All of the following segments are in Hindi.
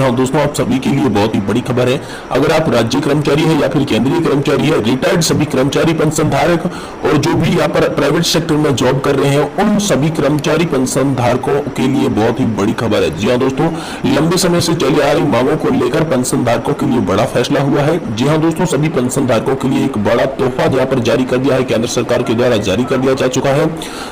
हाँ दोस्तों, आप सभी के लिए बहुत ही बड़ी खबर है। अगर आप राज्य कर्मचारी है या फिर केंद्रीय कर्मचारी है, रिटायर्ड सभी कर्मचारी पेंशन धारक और जो भी यहाँ पर प्राइवेट सेक्टर में जॉब कर रहे हैं, उन सभी कर्मचारी पेंशन धारकों के लिए बहुत ही बड़ी खबर है। जी हाँ दोस्तों, लंबे समय से चली आ रही मांगों को लेकर पेंशन धारकों के लिए बड़ा फैसला हुआ है। जी हाँ दोस्तों, सभी पेंशन धारकों के लिए एक बड़ा तोहफा यहाँ पर जारी कर दिया है, केंद्र सरकार के द्वारा जारी कर दिया जा चुका है,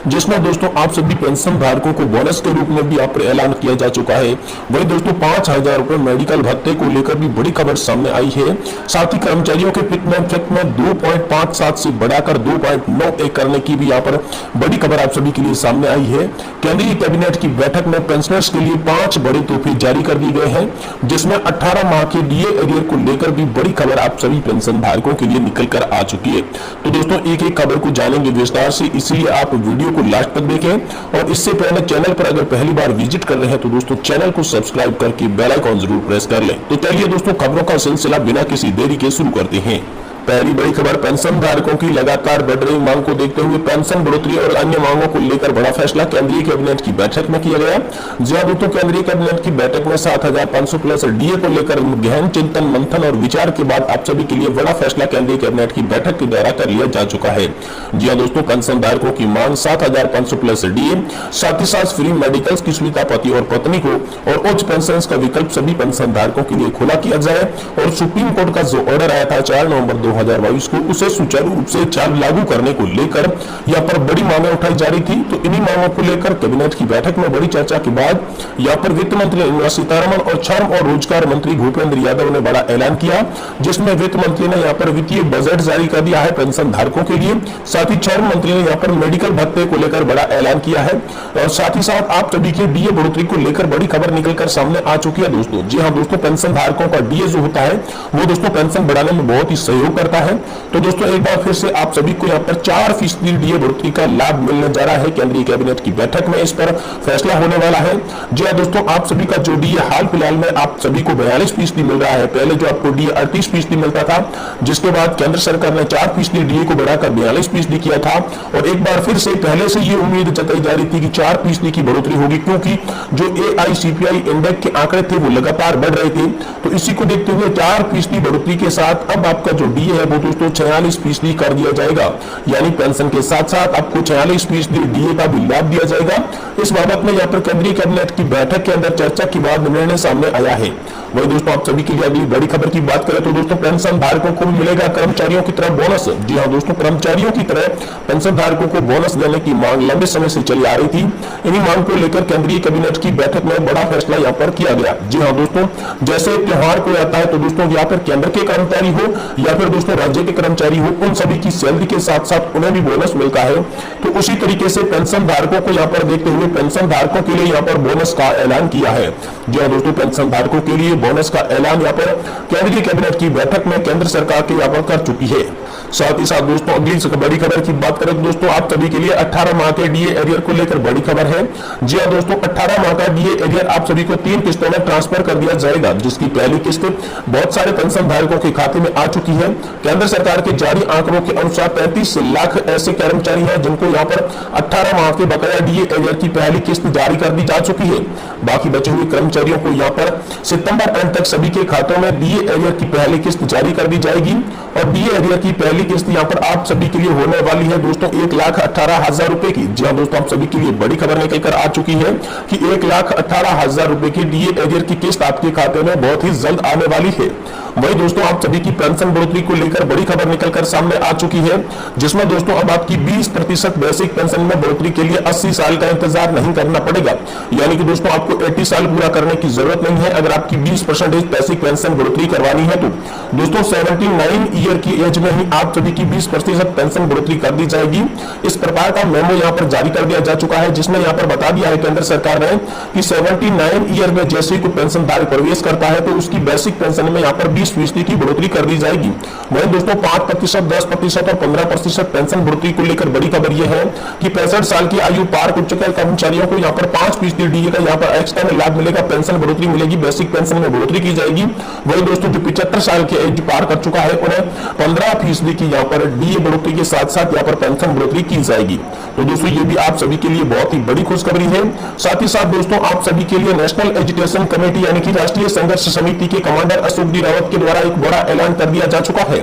जिसमें दोस्तों आप सभी पेंशन धारकों को बोनस के रूप में भी यहाँ पर ऐलान किया जा चुका है। वही दोस्तों 5,000 रुपए मेडिकल भत्ते को लेकर भी बड़ी खबर सामने आई है। साथ ही कर्मचारियों के फिटमेंट में 2.57 से बढ़ाकर 2.91 करने की भी यहाँ पर बड़ी खबर आप सभी के लिए सामने आई है। केंद्रीय कैबिनेट की बैठक में पेंशनर्स के लिए 5 बड़े तोहफे जारी कर दिए गए हैं, जिसमें 18 माह के डीए एरियर को लेकर भी बड़ी खबर आप सभी पेंशन धारकों के लिए निकल कर आ चुकी है। तो दोस्तों एक एक खबर को जानेंगे विस्तार से, इसलिए आप वीडियो को लास्ट तक देखें। और इससे पहले चैनल पर अगर पहली बार विजिट कर रहे हैं तो दोस्तों चैनल को सब्सक्राइब करके बेल आइकॉन जरूर प्रेस कर लें। तो चलिए दोस्तों खबरों का सिलसिला बिना किसी देरी के शुरू करते हैं। पहली बड़ी खबर, पेंशन धारकों की लगातार बढ़ रही मांग को देखते हुए पेंशन बढ़ोतरी और अन्य मांगों को लेकर बड़ा फैसला केंद्रीय कैबिनेट की बैठक में किया गया। जी हां दोस्तों, केंद्रीय कैबिनेट की बैठक में 7,500 प्लस डीए को लेकर गहन चिंतन मंथन और विचार के बाद आप सभी के लिए बड़ा फैसला केंद्रीय कैबिनेट की बैठक के द्वारा कर लिया जा चुका है। जी हां दोस्तों, पेंशन धारकों की मांग 7,500 प्लस डीए, साथ ही साथ फ्री मेडिकल की सुविधा पति और पत्नी को और उच्च पेंशन का विकल्प सभी पेंशन धारकों के लिए खुला किया जाए। और सुप्रीम कोर्ट का जो ऑर्डर आया था 4 नवंबर 2022 को, उसे सुचारू रूप से लागू करने को लेकर यहाँ पर बड़ी मांगें उठाई जा रही थी। तो इन्हीं मांगों को लेकर कैबिनेट की बैठक में बड़ी चर्चा के बाद यहाँ पर वित्त मंत्री निर्मला सीतारमण और श्रम और रोजगार मंत्री भूपेंद्र यादव ने बड़ा ऐलान किया, जिसमें वित्त मंत्री ने यहाँ पर वित्तीय बजट जारी कर दिया है पेंशन धारकों के लिए। साथ ही श्रम मंत्री ने यहाँ पर मेडिकल भत्ते को लेकर बड़ा ऐलान किया है। और साथ ही साथ आप सभी के डीए बढ़ोतरी को लेकर बड़ी खबर निकलकर सामने आ चुकी है दोस्तों। जी हाँ दोस्तों, पेंशन धारकों का डीए जो होता है वो दोस्तों पेंशन बढ़ाने में बहुत ही सहयोग करता है। तो दोस्तों एक बार फिर से आप सभी को यहाँ पर 4% डीए बढ़ोतरी का लाभ मिलने जा रहा है। केंद्रीय कैबिनेट की बैठक में इस पर फैसला होने वाला है। जी हाँ दोस्तों, आप सभी का जो डीए हाल फिलहाल में आप सभी को 42% मिल रहा है। पहले जो आपको डीए 38% मिलता था, जिसके बाद केंद्र सरकार ने 4% डीए को बढ़ाकर 42% किया था। और एक बार फिर से पहले से ये उम्मीद जताई जा रही थी कि 4% की बढ़ोतरी होगी, क्योंकि जो AICPI इंडेक्स के आंकड़े थे वो लगातार बढ़ रहे थे। तो इसी को देखते हुए 4% बढ़ोतरी के साथ अब आपका जो डीए है वो दोस्तों 46% कर दिया जाएगा। यानी पेंशन के साथ साथ आपको 46% डीए का भी लाभ दिया जाएगा। इस बाबत में यहाँ पर केंद्रीय कैबिनेट की बैठक के अंदर चर्चा के बाद निर्णय सामने आया है। वही दोस्तों आप सभी के लिए अगली बड़ी खबर की बात करें तो दोस्तों पेंशन धारकों को मिलेगा कर्मचारियों की तरह बोनस। जी हाँ दोस्तों, कर्मचारियों की तरह पेंशन धारकों को बोनस देने की मांग लंबे समय से चली आ रही थी। इन्हीं मांग को लेकर केंद्रीय कैबिनेट की बैठक में बड़ा फैसला यहाँ पर किया गया। जी हाँ दोस्तों, जैसे त्योहार को आता है तो दोस्तों यहाँ पर केंद्र के कर्मचारी हो या फिर दोस्तों राज्य के कर्मचारी हो, उन सभी की सैलरी के साथ साथ उन्हें भी बोनस मिलता है। तो उसी तरीके से पेंशन धारकों को यहाँ पर देखते हुए पेंशन धारकों के लिए यहाँ पर बोनस का ऐलान किया है। जी हाँ दोस्तों, पेंशन धारकों के लिए बोनस का ऐलान यहाँ पर केंद्रीय कैबिनेट की बैठक में केंद्र सरकार के यहाँ पर कर चुकी है। साथ ही साथ दोस्तों अगली बड़ी खबर की बात करें तो दोस्तों आप सभी के लिए 18 माह के डीए एरियर को लेकर बड़ी खबर है। जी हाँ दोस्तों, 18 माह का डीए एरियर आप सभी को 3 किस्तों में ट्रांसफर कर दिया जाएगा, जिसकी पहली किस्त बहुत सारे पेंशन धारकों के खाते में आ चुकी है। केंद्र सरकार के जारी आंकड़ों के अनुसार 33 लाख ऐसे कर्मचारी हैं जिनको यहाँ पर 18 माह के बकाया डीए एरियर की पहली किस्त जारी कर दी जा चुकी है। बाकी बचे हुए कर्मचारियों को यहाँ पर सितंबर अंत तक सभी के खातों में डीए एरियर की पहली किस्त जारी कर दी जाएगी। और डीए एरियर की पहली किस्त यहाँ पर आप सभी के लिए होने वाली है दोस्तों 1,18,000 रुपए की। जी हाँ दोस्तों, आप सभी के लिए बड़ी खबर निकल कर आ चुकी है कि 1,18,000 रुपए की डीए एरियर की किस्त आपके खाते में बहुत ही जल्द आने वाली है। वही दोस्तों आप सभी की पेंशन बढ़ोतरी को लेकर बड़ी खबर निकलकर सामने आ चुकी है, जिसमें दोस्तों अब आपकी 20% बेसिक पेंशन में बढ़ोतरी के लिए 80 साल का इंतजार नहीं करना पड़ेगा। यानी कि दोस्तों आपको 80 साल पूरा करने की जरूरत नहीं है। अगर आपकी 20% बेसिक पेंशन बढ़ोतरी करवानी है तो दोस्तों 79 ईयर की एज में ही आप सभी की 20% पेंशन बढ़ोतरी कर दी जाएगी। इस प्रकार का मेमो यहाँ पर जारी कर दिया जा चुका है, जिसमें यहाँ पर बता दिया है केंद्र सरकार ने कि 79 ईयर में जैसे ही कोई पेंशन धारक प्रवेश करता है तो उसकी बेसिक पेंशन में यहाँ पर 20% की बढ़ोतरी कर दी जाएगी। वहीं दोस्तों 5%, 10% और 15% पेंशन बढ़ोतरी को लेकर बड़ी खबर यह है कि 65 साल की आयु पार कर चुके कर्मचारियों को यहाँ पर 5% डीए का यहाँ पर एक्स्ट्रा में लाभ मिलेगा, पेंशन बढ़ोतरी मिलेगी, बेसिक पेंशन में बढ़ोतरी की जाएगी। वही दोस्तों जो 75 साल की एज पार कर चुका है उन्हें 15% की यहाँ पर डीए बढ़ोतरी के साथ साथ यहाँ पर पेंशन बढ़ोतरी की जाएगी। तो दोस्तों ये भी आप सभी के लिए बहुत ही बड़ी खुशखबरी है। साथ ही साथ दोस्तों आप सभी के लिए नेशनल एजुकेशन कमेटी यानी कि राष्ट्रीय संघर्ष समिति के कमांडर अशोक जी रावत के द्वारा एक बड़ा ऐलान कर दिया जा चुका है,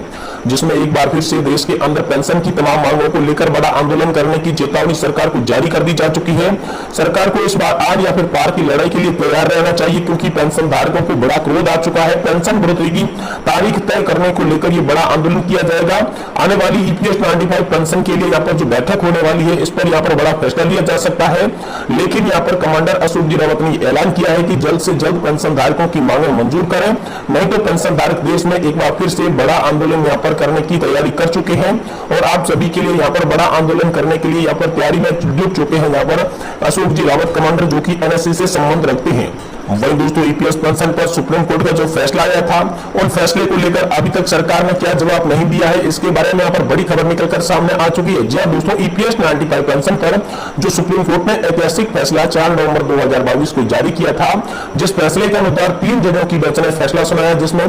जिसमें एक बार फिर से देश के अंदर पेंशन की तमाम मांगों को लेकर बड़ा आंदोलन करने की चेतावनी सरकार को जारी कर दी जा चुकी है। सरकार को इस बार आर या फिर पार की लड़ाई के लिए तैयार रहना चाहिए, क्योंकि पेंशन धारकों को बड़ा क्रोध आ चुका है। पेंशन बढ़ोतरी की तारीख तय करने को लेकर ये बड़ा आंदोलन किया जाएगा। आने वाली ईपीएस 95 पेंशन के लिए यहाँ पर जो बैठक होने वाली है इस पर यहाँ पर बड़ा फैसला लिया जा सकता है। लेकिन यहाँ पर कमांडर अशोक जी रावत ने ऐलान किया है कि जल्द से जल्द पेंशन धारकों की मांगें मंजूर करें, नहीं तो पेंशन धारक देश में एक बार फिर से बड़ा आंदोलन यहाँ पर करने की तैयारी कर चुके हैं और आप सभी के लिए यहाँ पर बड़ा आंदोलन करने के लिए यहाँ पर तैयारी में जुट चुके हैं यहाँ पर अशोक जी रावत कमांडर, जो कि एनएससी से संबंध रखते हैं। वही दोस्तों ईपीएस पेंशन पर सुप्रीम कोर्ट का जो फैसला आया था उन फैसले को लेकर अभी तक सरकार ने क्या जवाब नहीं दिया है, इसके बारे में यहाँ पर बड़ी खबर निकलकर सामने आ चुकी है। जी दोस्तों ईपीएस 95 पेंशन पर जो सुप्रीम कोर्ट ने ऐतिहासिक फैसला 4 नवंबर 2022 को जारी किया था, जिस फैसले के अनुसार 3 जजों की बेंच ने फैसला सुनाया, जिसमें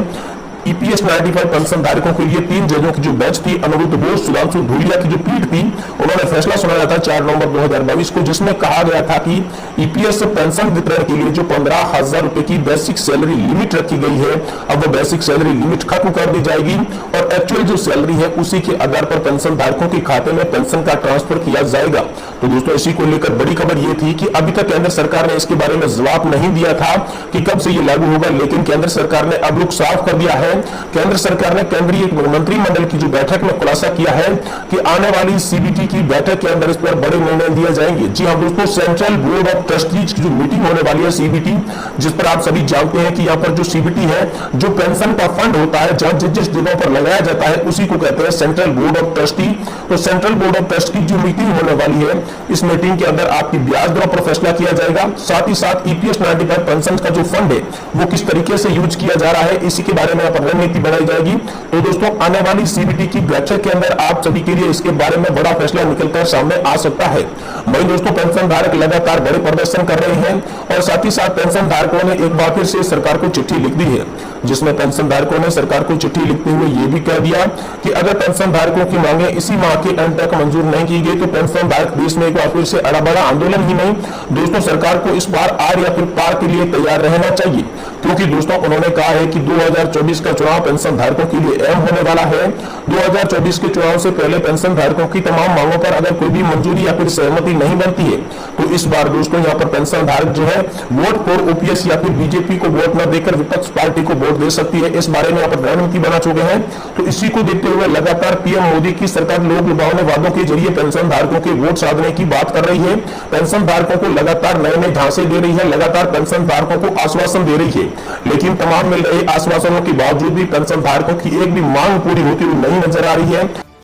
ईपीएस 95 पेंशन धारकों के लिए 3 जजों की जो बेंच थी, अनिरुद्ध बोस, सुधांशु धूलिया की जो पीठ थी, उन्होंने फैसला सुनाया था 4 नवंबर 2022 को, जिसमें कहा गया था कि ईपीएस पेंशन वितरण के लिए जो 15,000 रुपए की बेसिक सैलरी लिमिट रखी गई है, अब वो बेसिक सैलरी लिमिट खत्म कर दी जाएगी और एक्चुअल जो सैलरी है उसी के आधार पर पेंशन धारकों के खाते में पेंशन का ट्रांसफर किया जाएगा। तो दोस्तों इसी को लेकर बड़ी खबर यह थी कि अभी तक केंद्र सरकार ने इसके बारे में जवाब नहीं दिया था कि कब से ये लागू होगा, लेकिन केंद्र सरकार ने अब रुख साफ कर दिया है। केंद्र सरकार ने केंद्रीय मंत्रिमंडल की जो बैठक में खुलासा किया है कि आने वाली सीबीटी की बैठक के अंदर इस पर बड़े निर्णय दिए जाएंगे। जी हाँ दोस्तों, सेंट्रल बोर्ड ऑफ ट्रस्टीज की जो मीटिंग होने वाली है सीबीटी, जिस पर आप सभी जानते हैं कि यहाँ पर जो सीबीटी है, जो पेंशन का फंड होता है जहां जिस जिस जगहों पर लगाया जाता है उसी को कहते हैं सेंट्रल बोर्ड ऑफ ट्रस्टी। तो सेंट्रल बोर्ड ऑफ ट्रस्टी की जो मीटिंग होने वाली है, इस मीटिंग के अंदर आपकी ब्याज दरों पर फैसला किया जाएगा। साथ ही साथ ईपीएस 95 पेंशन का जो फंड है वो किस तरीके से यूज किया जा रहा है, इसी के बारे में यहाँ पर रणनीति बनाई जाएगी। तो दोस्तों आने वाली सीबीटी की बैठक के अंदर आप सभी के लिए इसके बारे में बड़ा फैसला निकलकर सामने आ सकता है। वहीं दोस्तों पेंशन धारक लगातार बड़े प्रदर्शन कर रहे हैं और साथ ही साथ पेंशन धारकों ने एक बार फिर से सरकार को चिट्ठी लिख दी है, जिसमें पेंशन धारकों ने सरकार को चिट्ठी लिखते हुए यह भी कह दिया कि अगर पेंशन धारकों की मांगे इसी माह के अंत तक मंजूर नहीं की गई तो पेंशन धारक देश में एक बार फिर से बड़ा आंदोलन ही नहीं, दोस्तों सरकार को इस बार आर या फिर पार के लिए तैयार रहना चाहिए। क्योंकि दोस्तों उन्होंने कहा है कि 2024 का चुनाव पेंशन धारकों के लिए अहम होने वाला है। 2024 के चुनाव से पहले पेंशन धारकों की तमाम मांगों पर अगर कोई भी मंजूरी या फिर सहमति नहीं बनती है तो इस बार दोस्तों यहाँ पर पेंशन धारक जो है वोट फॉर ओपीएस या फिर बीजेपी को वोट न देकर विपक्ष पार्टी को वोट दे सकती है। इस बारे में यहाँ पर रणनीति बना चुके हैं। तो इसी को देखते हुए लगातार पीएम मोदी की सरकार लोक लुभावने वादों के जरिए पेंशन धारकों के वोट साधने की बात कर रही है। पेंशन धारकों को लगातार नए नए झांसे दे रही है, लगातार पेंशन धारकों को आश्वासन दे रही है, लेकिन तमाम मिल रहे आश्वासनों के बावजूद भी पेंशन धारकों की एक भी मांग पूरी होती हुई नहीं नजर आ रही है।